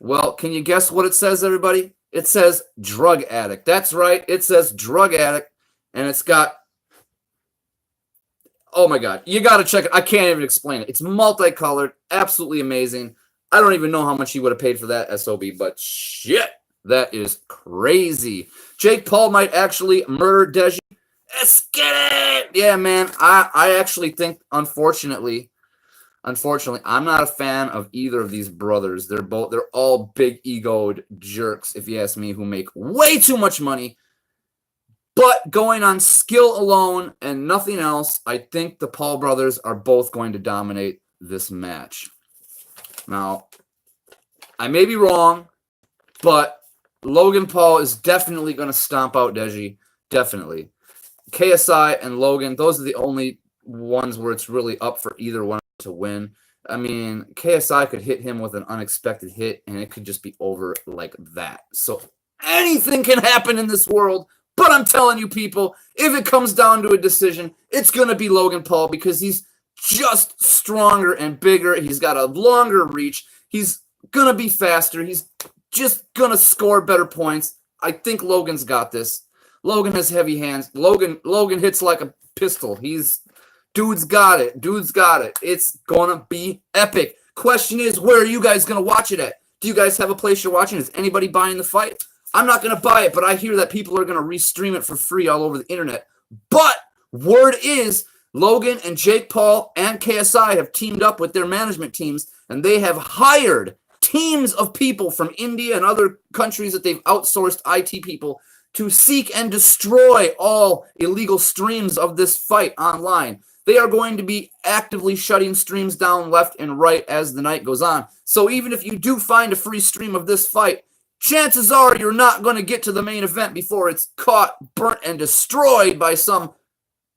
Well, can you guess what it says, everybody? It says drug addict. That's right. It says drug addict, and it's got, oh my God, you got to check it. I can't even explain it. It's multicolored, absolutely amazing. I don't even know how much he would have paid for that SOB, but shit, that is crazy. Jake Paul might actually murder Deji. Let's get it. Yeah, man. I actually think, unfortunately, I'm not a fan of either of these brothers. They're all big egoed jerks, if you ask me, who make way too much money. But going on skill alone and nothing else, I think the Paul brothers are both going to dominate this match. Now, I may be wrong, but Logan Paul is definitely going to stomp out Deji. Definitely. KSI and Logan, those are the only ones where it's really up for either one to win. I mean, KSI could hit him with an unexpected hit, and it could just be over like that. So anything can happen in this world, but I'm telling you, people, if it comes down to a decision, it's going to be Logan Paul because he's just stronger and bigger. He's got a longer reach. He's going to be faster. He's just going to score better points. I think Logan's got this. Logan has heavy hands. Logan hits like a pistol. Dude's got it. Dude's got it. It's going to be epic. Question is, where are you guys going to watch it at? Do you guys have a place you're watching? Is anybody buying the fight? I'm not going to buy it, but I hear that people are going to restream it for free all over the internet. But word is, Logan and Jake Paul and KSI have teamed up with their management teams, and they have hired teams of people from India and other countries that they've outsourced IT people to seek and destroy all illegal streams of this fight online. They are going to be actively shutting streams down left and right as the night goes on. So even if you do find a free stream of this fight, chances are you're not going to get to the main event before it's caught, burnt, and destroyed by some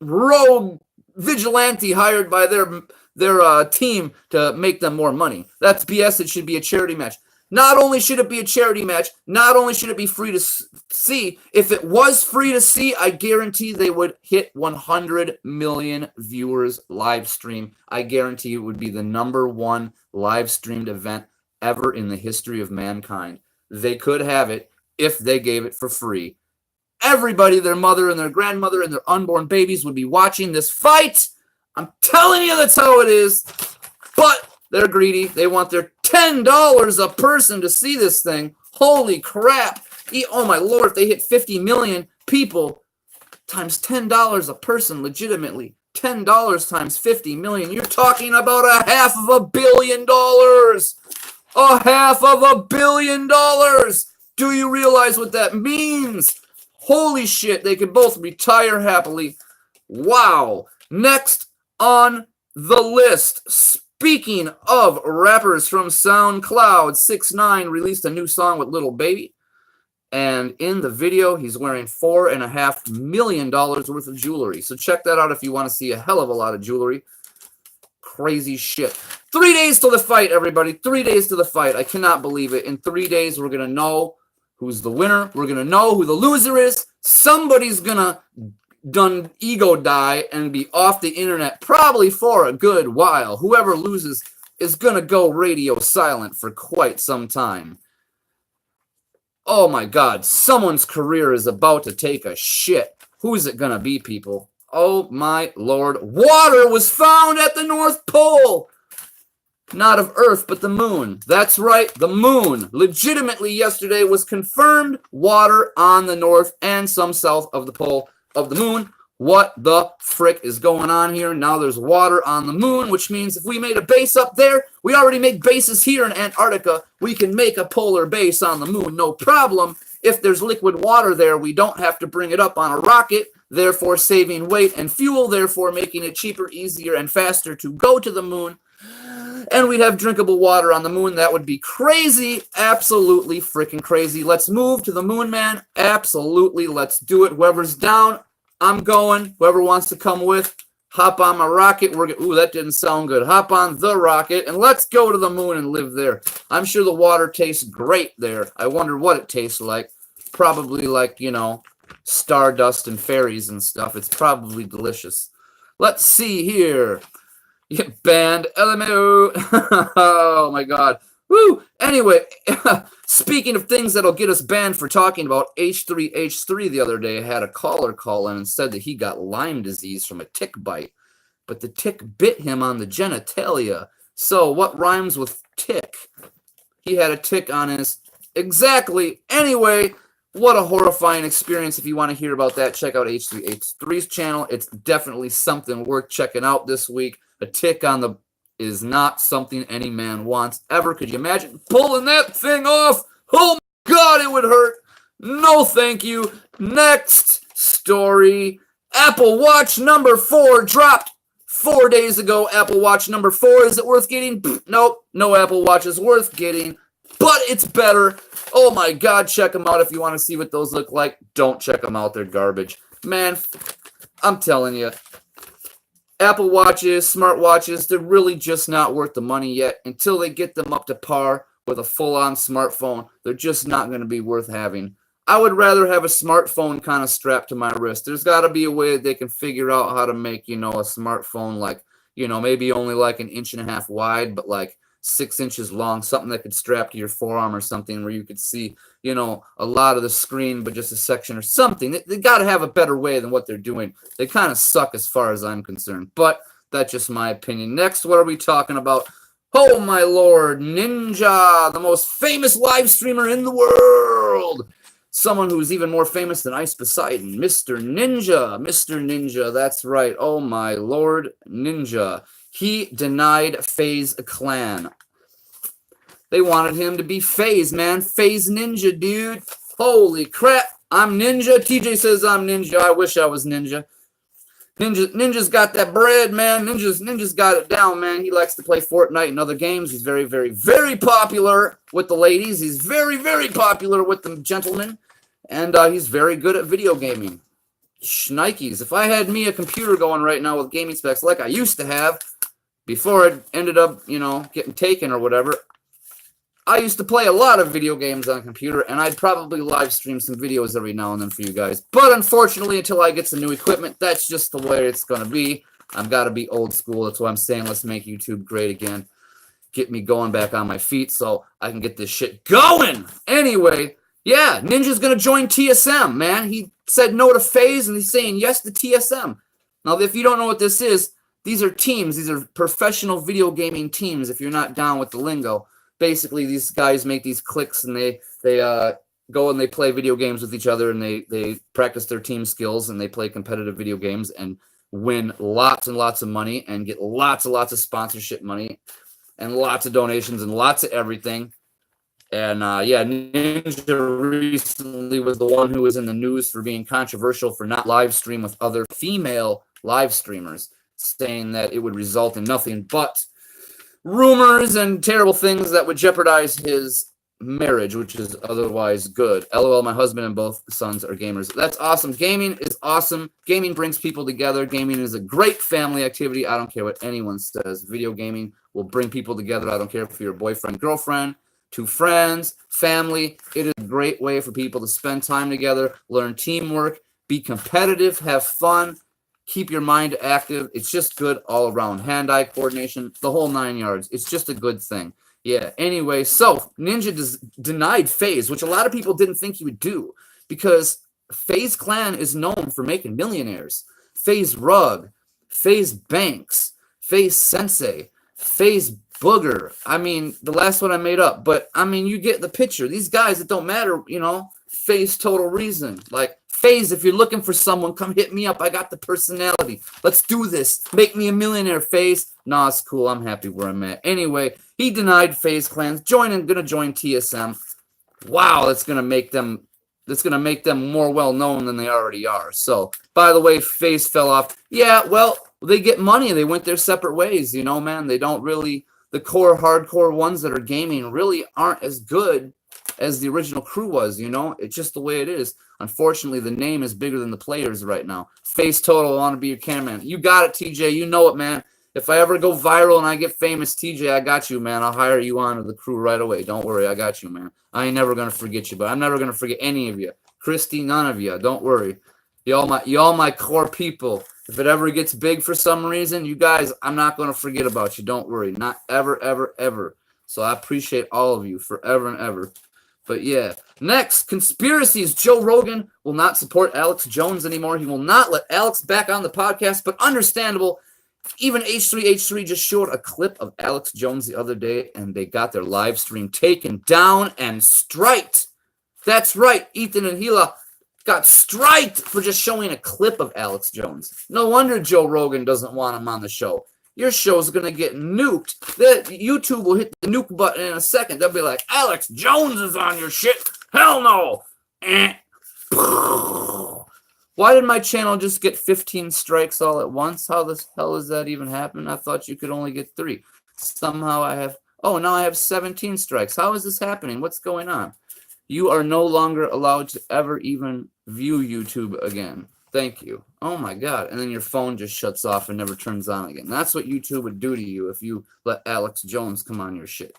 rogue vigilante hired by their team to make them more money. That's BS. It should be a charity match. Not only should it be a charity match, not only should it be free to see, if it was free to see, I guarantee they would hit 100 million viewers live stream. I guarantee it would be the #1 live streamed event ever in the history of mankind. They could have it if they gave it for free. Everybody, their mother and their grandmother and their unborn babies would be watching this fight. I'm telling you, that's how it is. But they're greedy. They want their $10 a person to see this thing. Holy crap. Oh, my Lord, if they hit 50 million people times $10 a person, legitimately, $10 times 50 million, you're talking about $500 million. $500 million. Do you realize what that means? Holy shit, they could both retire happily. Wow. Next on the list, speaking of rappers from SoundCloud, 6ix9ine released a new song with Lil Baby. And in the video, he's wearing $4.5 million worth of jewelry. So check that out if you want to see a hell of a lot of jewelry. Crazy shit. 3 days till the fight, everybody. 3 days to the fight. I cannot believe it. In 3 days, we're going to know who's the winner. We're going to know who the loser is. Somebody's going to done ego die and be off the internet probably for a good while. Whoever loses is going to go radio silent for quite some time. Oh my God, someone's career is about to take a shit. Who's it going to be, people? Oh my Lord. Water was found at the North Pole. Not of Earth, but the moon. That's right, the moon. Legitimately yesterday was confirmed water on the north and some south of the pole of the moon. What the frick is going on here? Now there's water on the moon, which means if we made a base up there, we already make bases here in Antarctica. We can make a polar base on the moon, no problem. If there's liquid water there, we don't have to bring it up on a rocket, therefore saving weight and fuel, therefore making it cheaper, easier, and faster to go to the moon. And we'd have drinkable water on the moon. That would be crazy. Absolutely freaking crazy. Let's move to the moon, man. Absolutely. Let's do it. Whoever's down, I'm going. Whoever wants to come with, hop on my rocket. Ooh, that didn't sound good. Hop on the rocket, and let's go to the moon and live there. I'm sure the water tastes great there. I wonder what it tastes like. Probably like, you know, stardust and fairies and stuff. It's probably delicious. Let's see here. Yeah, band LMAO. Oh my God. Woo! Anyway, speaking of things that'll get us banned for talking about H3H3 the other day, I had a caller call in and said that he got Lyme disease from a tick bite, but the tick bit him on the genitalia. So what rhymes with tick? He had a tick on his... Exactly. Anyway, what a horrifying experience. If you want to hear about that, check out H3H3's channel. It's definitely something worth checking out this week. A tick on the... is not something any man wants ever. Could you imagine pulling that thing off? Oh my God, it would hurt. No, thank you. Next story. Apple Watch number 4 dropped 4 days ago. Apple Watch number 4. Is it worth getting? Nope. No Apple Watch is worth getting, but it's better. Oh my God, check them out if you want to see what those look like. Don't check them out. They're garbage. Man, I'm telling you. Apple Watches, smartwatches, they're really just not worth the money yet. Until they get them up to par with a full-on smartphone, they're just not going to be worth having. I would rather have a smartphone kind of strapped to my wrist. There's got to be a way that they can figure out how to make, a smartphone like, maybe only like 1.5 inches wide, but like 6 inches long, something that could strap to your forearm or something where you could see, a lot of the screen, but just a section or something. They got to have a better way than what they're doing. They kind of suck as far as I'm concerned, but that's just my opinion. Next, what are we talking about? Oh, my Lord, Ninja, the most famous live streamer in the world. Someone who's even more famous than Ice Poseidon, Mr. Ninja. Mr. Ninja, that's right. Oh, my Lord, Ninja. He denied FaZe Clan. They wanted him to be FaZe, man. FaZe Ninja, dude. Holy crap. I'm Ninja. TJ says I'm Ninja. I wish I was Ninja. Ninja's got that bread, man. Ninja's got it down, man. He likes to play Fortnite and other games. He's very, very, very popular with the ladies. He's very, very popular with the gentlemen. And he's very good at video gaming. Shnikes. If I had me a computer going right now with gaming specs like I used to have before it ended up, getting taken or whatever, I used to play a lot of video games on a computer, and I'd probably live stream some videos every now and then for you guys. But unfortunately, until I get some new equipment, that's just the way it's going to be. I've got to be old school. That's why I'm saying let's make YouTube great again. Get me going back on my feet so I can get this shit going. Anyway, yeah, Ninja's going to join TSM, man. He said no to FaZe, and he's saying yes to TSM. Now, if you don't know what this is, these are teams. These are professional video gaming teams, if you're not down with the lingo. Basically, these guys make these cliques, and they go and they play video games with each other, and they practice their team skills, and they play competitive video games and win lots and lots of money and get lots and lots of sponsorship money and lots of donations and lots of everything. And, yeah, Ninja recently was the one who was in the news for being controversial for not live stream with other female live streamers, saying that it would result in nothing but rumors and terrible things that would jeopardize his marriage, which is otherwise good. LOL, my husband and both sons are gamers. That's awesome. Gaming is awesome. Gaming brings people together. Gaming is a great family activity. I don't care what anyone says. Video gaming will bring people together. I don't care if you're a boyfriend, girlfriend, two friends, family. It is a great way for people to spend time together, learn teamwork, be competitive, have fun, keep your mind active. It's just good all around. Hand-eye coordination, the whole 9 yards. It's just a good thing. Yeah, anyway, so Ninja denied FaZe, which a lot of people didn't think he would do, because FaZe Clan is known for making millionaires. FaZe Rug, FaZe Banks, FaZe Sensei, FaZe Booger. I mean, the last one I made up, but I mean, you get the picture. These guys, it don't matter, FaZe Total Reason. Like, FaZe, if you're looking for someone, come hit me up. I got the personality. Let's do this. Make me a millionaire, FaZe. Nah, it's cool. I'm happy where I'm at. Anyway, he denied FaZe Clans. Gonna join TSM. Wow, that's gonna make them more well known than they already are. So, by the way, FaZe fell off. Yeah, well, they get money. They went their separate ways, man. They don't really, the core hardcore ones that are gaming really aren't as good as the original crew was, It's just the way it is. Unfortunately, the name is bigger than the players right now. FaZe Total, I want to be your cameraman. You got it, TJ. You know it, man. If I ever go viral and I get famous, TJ, I got you, man. I'll hire you on to the crew right away. Don't worry, I got you, man. I ain't never going to forget you, but I'm never going to forget any of you. Christy, none of you. Don't worry. Y'all my core people. If it ever gets big for some reason, you guys, I'm not going to forget about you. Don't worry. Not ever, ever, ever. So I appreciate all of you forever and ever. But yeah, next, conspiracies. Joe Rogan will not support Alex Jones anymore. He will not let Alex back on the podcast, but understandable. Even H3H3 just showed a clip of Alex Jones the other day, and they got their live stream taken down and striked. That's right, Ethan and Gila got striked for just showing a clip of Alex Jones. No wonder Joe Rogan doesn't want him on the show. Your show's going to get nuked. YouTube will hit the nuke button in a second. They'll be like, Alex Jones is on your shit. Hell no. Why did my channel just get 15 strikes all at once? How the hell does that even happen? I thought you could only get 3. Somehow I have, now I have 17 strikes. How is this happening? What's going on? You are no longer allowed to ever even view YouTube again. Thank you. Oh my God. And then your phone just shuts off and never turns on again. That's what YouTube would do to you if you let Alex Jones come on your shit.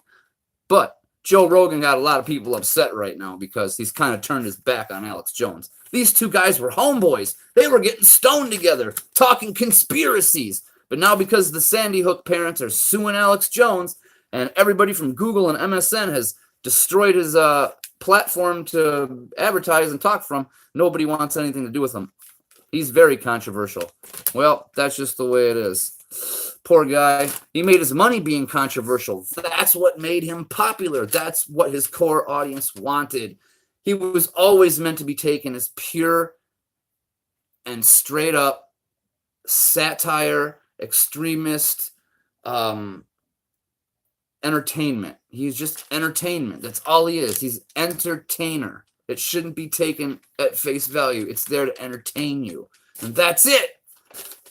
But Joe Rogan got a lot of people upset right now because he's kind of turned his back on Alex Jones. These two guys were homeboys. They were getting stoned together, talking conspiracies. But now because the Sandy Hook parents are suing Alex Jones and everybody from Google and MSN has destroyed his platform to advertise and talk from, nobody wants anything to do with him. He's very controversial. Well, that's just the way it is. Poor guy. He made his money being controversial. That's what made him popular. That's what his core audience wanted. He was always meant to be taken as pure and straight up satire, extremist, entertainment. He's just entertainment. That's all he is. He's entertainer. It shouldn't be taken at face value. It's there to entertain you. And that's it.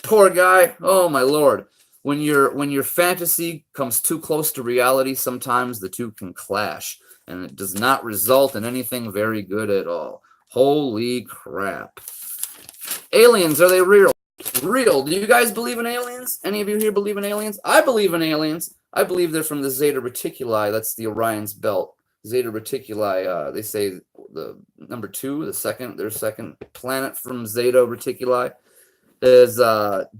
Poor guy. Oh my Lord. When your fantasy comes too close to reality, sometimes the two can clash. And it does not result in anything very good at all. Holy crap. Aliens, are they real? Real. Do you guys believe in aliens? Any of you here believe in aliens? I believe in aliens. I believe they're from the Zeta Reticuli. That's the Orion's belt. Zeta Reticuli, they say the number 2, their second planet from Zeta Reticuli is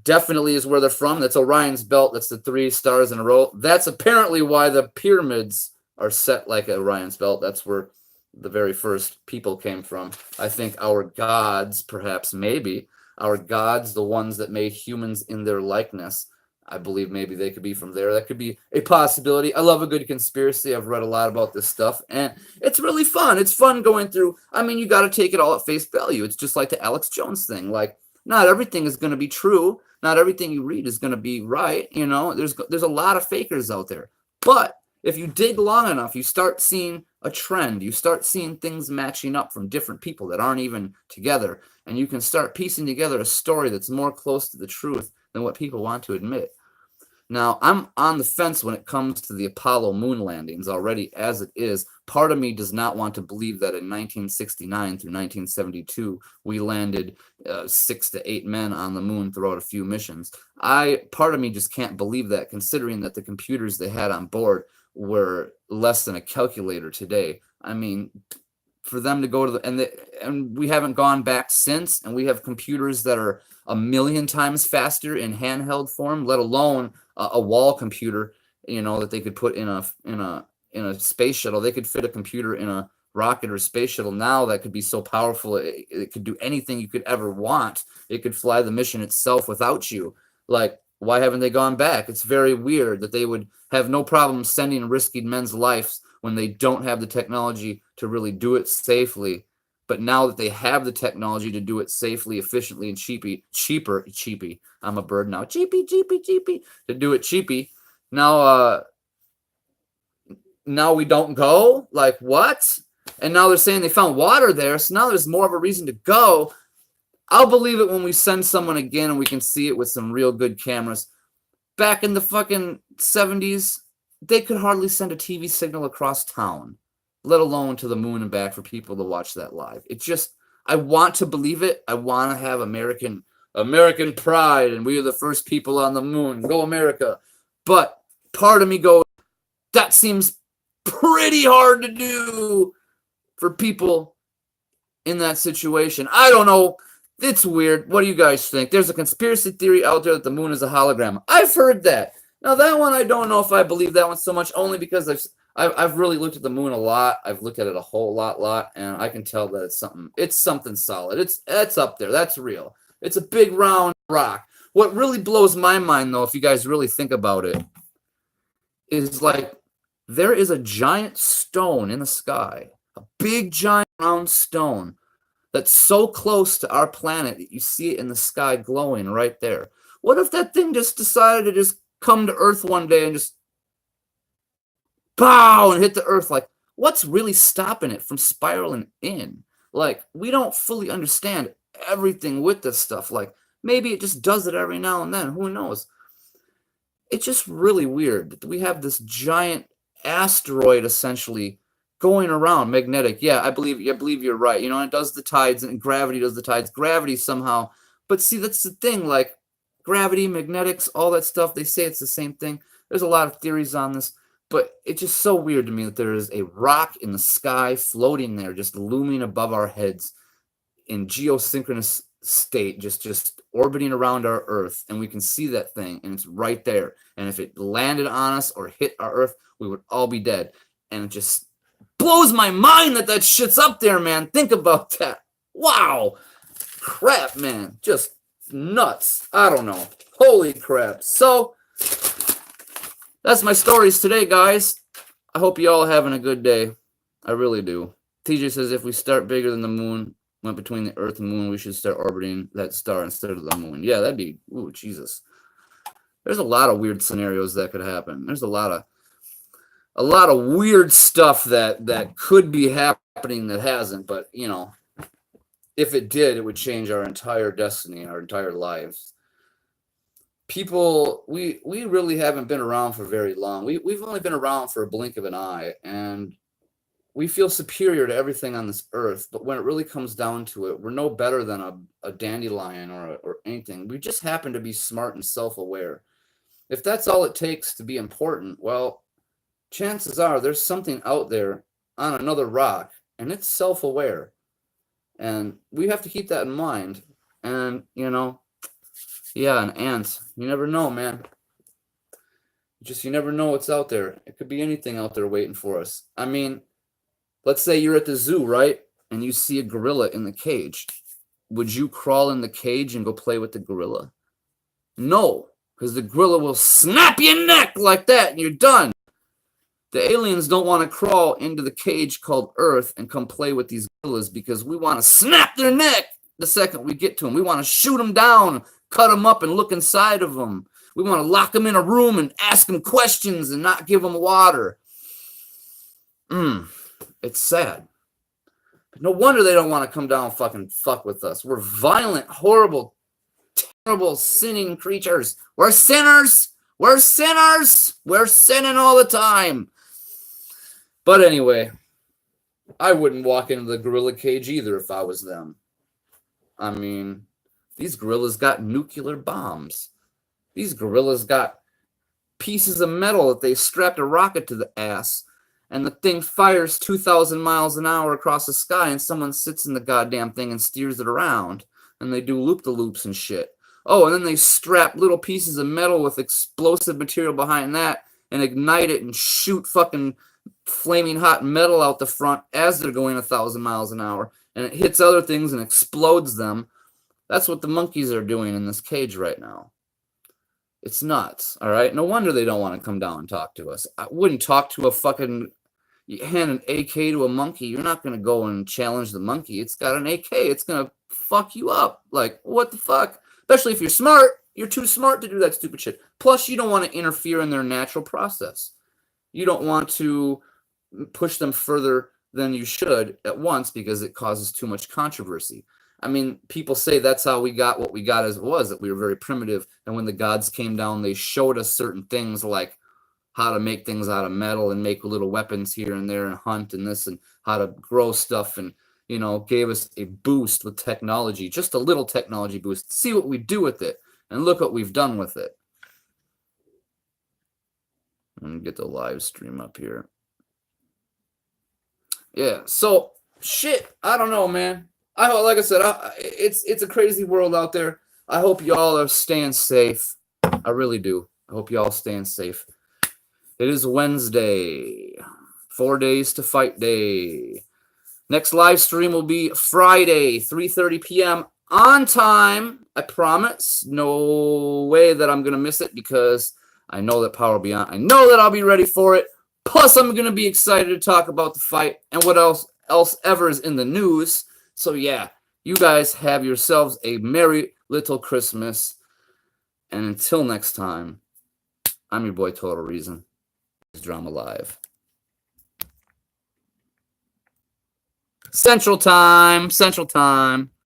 definitely is where they're from. That's Orion's belt. That's the 3 stars in a row. That's apparently why the pyramids are set like Orion's belt. That's where the very first people came from. I think our gods, perhaps, maybe, our gods, the ones that made humans in their likeness, I believe maybe they could be from there. That could be a possibility. I love a good conspiracy. I've read a lot about this stuff, and it's really fun. It's fun going through. I mean, you got to take it all at face value. It's just like the Alex Jones thing. Like, not everything is going to be true. Not everything you read is going to be right. You know, there's a lot of fakers out there. But if you dig long enough, you start seeing a trend. You start seeing things matching up from different people that aren't even together, and you can start piecing together a story that's more close to the truth than what people want to admit. Now, I'm on the fence when it comes to the Apollo moon landings already as it is. Part of me does not want to believe that in 1969 through 1972, we landed 6 to 8 men on the moon throughout a few missions. Part of me just can't believe that, considering that the computers they had on board were less than a calculator today. I mean, for them to go to and we haven't gone back since, and we have computers that are 1,000,000 times faster in handheld form, let alone a wall computer, you know, that they could put in a space shuttle. They could fit a computer in a rocket or space shuttle now that could be so powerful it could do anything you could ever want. It could fly the mission itself without you. Like, why haven't they gone back? It's very weird that they would have no problem sending and risking men's lives when they don't have the technology to really do it safely. But now that they have the technology to do it safely, efficiently, and cheaper, I'm a bird now, cheapy, to do it cheapy. Now we don't go? Like, what? And now they're saying they found water there, so now there's more of a reason to go. I'll believe it when we send someone again and we can see it with some real good cameras. Back in the fucking 70s, they could hardly send a TV signal across town, let alone to the moon and back for people to watch that live. It just, I want to believe it. I want to have American pride, and we are the first people on the moon. Go America. But part of me goes, that seems pretty hard to do for people in that situation. I don't know. It's weird. What do you guys think? There's a conspiracy theory out there that the moon is a hologram. I've heard that. Now, that one, I don't know if I believe that one so much, only because I've really looked at the moon a lot. I've looked at it a whole lot, and I can tell that it's something solid. It's up there. That's real. It's a big round rock. What really blows my mind, though, if you guys really think about it, is like there is a giant stone in the sky, a big giant round stone that's so close to our planet that you see it in the sky glowing right there. What if that thing just decided to just come to Earth one day and just pow and hit the Earth? Like, what's really stopping it from spiraling in? Like, we don't fully understand everything with this stuff. Like, maybe it just does it every now and then. Who knows? It's just really weird that we have this giant asteroid essentially going around, magnetic. Yeah, I believe you're right. You know, it does the tides, and gravity does the tides. Gravity somehow. But see, that's the thing. Like, gravity, magnetics, all that stuff, they say it's the same thing. There's a lot of theories on this. But it's just so weird to me that there is a rock in the sky floating there, just looming above our heads in geosynchronous state, just orbiting around our Earth, and we can see that thing, and it's right there. And if it landed on us or hit our Earth, we would all be dead. And it just blows my mind that shit's up there, man. Think about that. Wow. Crap, man. Just nuts. I don't know. Holy crap. So that's my stories today, guys. I hope you all having a good day. I really do. TJ says if we start bigger than the moon, went between the Earth and moon, we should start orbiting that star instead of the moon. Yeah, that'd be, ooh, Jesus. There's a lot of weird scenarios that could happen. There's a lot of weird stuff that could be happening that hasn't, but, you know, if it did, it would change our entire destiny, our entire lives. People, we really haven't been around for very long. We've only been around for a blink of an eye, and we feel superior to everything on this earth, but when it really comes down to it, we're no better than a dandelion or anything. We just happen to be smart and self-aware. If that's all it takes to be important, well, chances are there's something out there on another rock, and it's self-aware. And we have to keep that in mind. And, you know, yeah, an ant. You never know, man. You never know what's out there. It could be anything out there waiting for us. I mean, let's say you're at the zoo, right? And you see a gorilla in the cage. Would you crawl in the cage and go play with the gorilla? No, because the gorilla will snap your neck like that and you're done. The aliens don't want to crawl into the cage called Earth and come play with these gorillas because we want to snap their neck the second we get to them. We want to shoot them down, cut them up, and look inside of them. We want to lock them in a room and ask them questions and not give them water. It's sad. No wonder they don't want to come down and fucking fuck with us. We're violent, horrible, terrible, sinning creatures. We're sinners. We're sinners. We're sinning all the time. But anyway, I wouldn't walk into the gorilla cage either if I was them. I mean, these gorillas got nuclear bombs. These gorillas got pieces of metal that they strapped a rocket to the ass, and the thing fires 2,000 miles an hour across the sky, and someone sits in the goddamn thing and steers it around, and they do loop-the-loops and shit. Oh, and then they strap little pieces of metal with explosive material behind that and ignite it and shoot fucking flaming hot metal out the front as they're going 1,000 miles an hour, and it hits other things and explodes them. That's what the monkeys are doing in this cage right now. It's nuts, all right? No wonder they don't want to come down and talk to us. I wouldn't talk to a fucking... You hand an AK to a monkey, you're not going to go and challenge the monkey. It's got an AK. It's going to fuck you up. Like, what the fuck? Especially if you're smart. You're too smart to do that stupid shit. Plus, you don't want to interfere in their natural process. You don't want to push them further than you should at once because it causes too much controversy. I mean, people say that's how we got what we got as it was, that we were very primitive. And when the gods came down, they showed us certain things like how to make things out of metal and make little weapons here and there and hunt and this and how to grow stuff and, you know, gave us a boost with technology, just a little technology boost. See what we do with it. And look what we've done with it. Let me get the live stream up here. Yeah, so shit, I don't know, man. Like I said, it's a crazy world out there. I hope y'all are staying safe. I really do. I hope y'all staying safe. It is Wednesday. 4 days to fight day. Next live stream will be Friday, 3:30 p.m. on time. I promise. No way that I'm going to miss it because I know that Power will be on. I know that I'll be ready for it. Plus, I'm going to be excited to talk about the fight and what else ever is in the news. So, yeah, you guys have yourselves a merry little Christmas. And until next time, I'm your boy Total Reason. Drama Live. Central Time.